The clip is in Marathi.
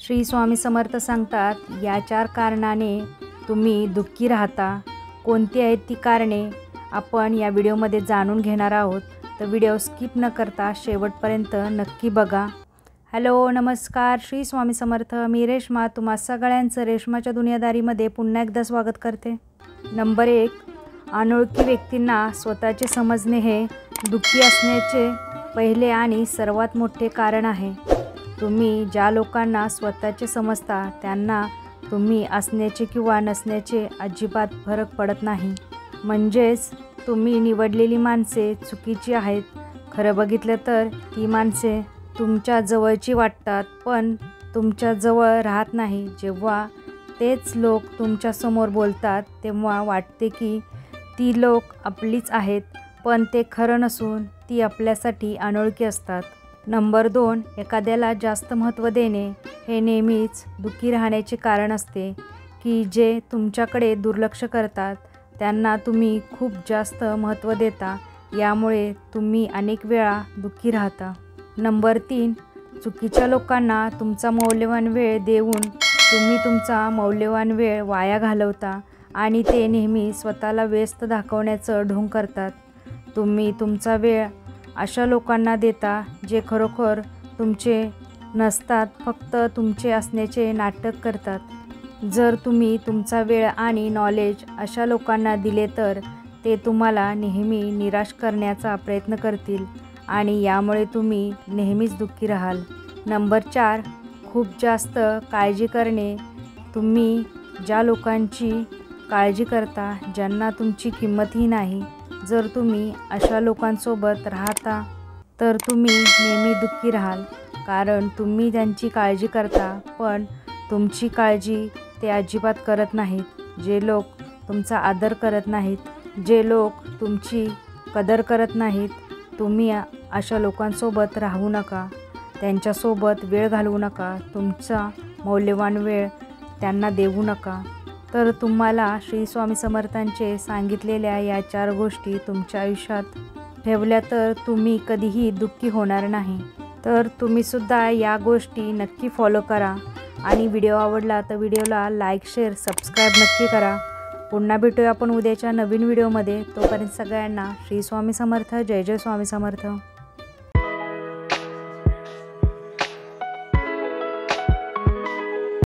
श्री स्वामी समर्थ सांगतात, या 4 कारणाने तुम्ही दुःखी राहता. कोणती आहेत ती कारणे आपण या व्हिडिओमध्ये जाणून घेणार आहोत. तर व्हिडिओ स्किप न करता शेवटपर्यंत नक्की बघा. हॅलो नमस्कार, श्री स्वामी समर्थ. मी रेश्मा तुम्हा सगळ्यांचं रेश्माच्या दुनियादारीमध्ये पुन्हा एकदा स्वागत करते. नंबर 1, अनोळखी व्यक्तींना स्वतःचे समजणे हे दुःखी असण्याचे पहिले आणि सर्वात मोठे कारण आहे. तुम्ही ज्या लोकांना स्वतःचे समजता त्यांना तुम्ही असण्याचे किंवा नसण्याचे अजिबात फरक पडत नाही. म्हणजेच तुम्ही निवडलेली माणसे चुकीची आहेत. खरं बघितलं तर ती माणसे तुमच्या जवळची वाटतात पण तुमच्या जवळ राहत नाही. जेव्हा तेच लोक तुमच्यासमोर बोलतात तेव्हा वाटते की ती लोक आपलीच आहेत, पण ते खरं नसून ती आपल्यासाठी अनोळखी असतात. नंबर 2, एखाद्याला जास्त महत्त्व देणे हे नेहमीच दुःखी राहण्याचे कारण असते. की जे तुमच्याकडे दुर्लक्ष करतात त्यांना तुम्ही खूप जास्त महत्त्व देता, यामुळे तुम्ही अनेक वेळा दुःखी राहता. नंबर 3, चुकीच्या लोकांना तुमचा मौल्यवान वेळ देऊन तुम्ही तुमचा मौल्यवान वेळ वाया घालवता आणि ते नेहमी स्वतःला व्यस्त दाखवण्याचं ढोंग करतात. तुम्ही तुमचा वेळ अशा लोकांना देता जे खरोखर तुमचे नसतात, फक्त तुमचे असण्याचे नाटक करतात. जर तुम्ही तुमचा वेळ आणि नॉलेज अशा लोकांना दिले तर ते तुम्हाला नेहमी निराश करण्याचा प्रयत्न करतील आणि यामुळे तुम्ही नेहमीच दुःखी राहाल. नंबर 4, खूप जास्त काळजी करणे. तुम्ही ज्या लोकांची काळजी करता ज्यांना तुमची किंमतही नाही, जर तुम्ही अशा लोकांसोबत राहता तर तुम्ही नेहमी दुःखी राहाल. कारण तुम्ही त्यांची काळजी करता पण तुमची काळजी ते अजिबात करत नाहीत. जे लोक तुमचा आदर करत नाहीत, जे लोक तुमची कदर करत नाहीत, तुम्ही अशा लोकांसोबत राहू नका. त्यांच्यासोबत वेळ घालवू नका. तुमचा मौल्यवान वेळ त्यांना देऊ नका. तर तुम्हाला श्री स्वामी समर्थांचे सांगितलेल्या या 4 गोष्टी तुमच्या आयुष्यात ठेवल्या तर तुम्ही कधीही दुःखी होणार नाही. तर तुम्हीसुद्धा या गोष्टी नक्की फॉलो करा आणि व्हिडिओ आवडला तर व्हिडिओला लाईक, शेअर, सबस्क्राईब नक्की करा. पुन्हा भेटूया आपण उद्याच्या नवीन व्हिडिओमध्ये. तोपर्यंत सगळ्यांना श्री स्वामी समर्थ. जय जय स्वामी समर्थ.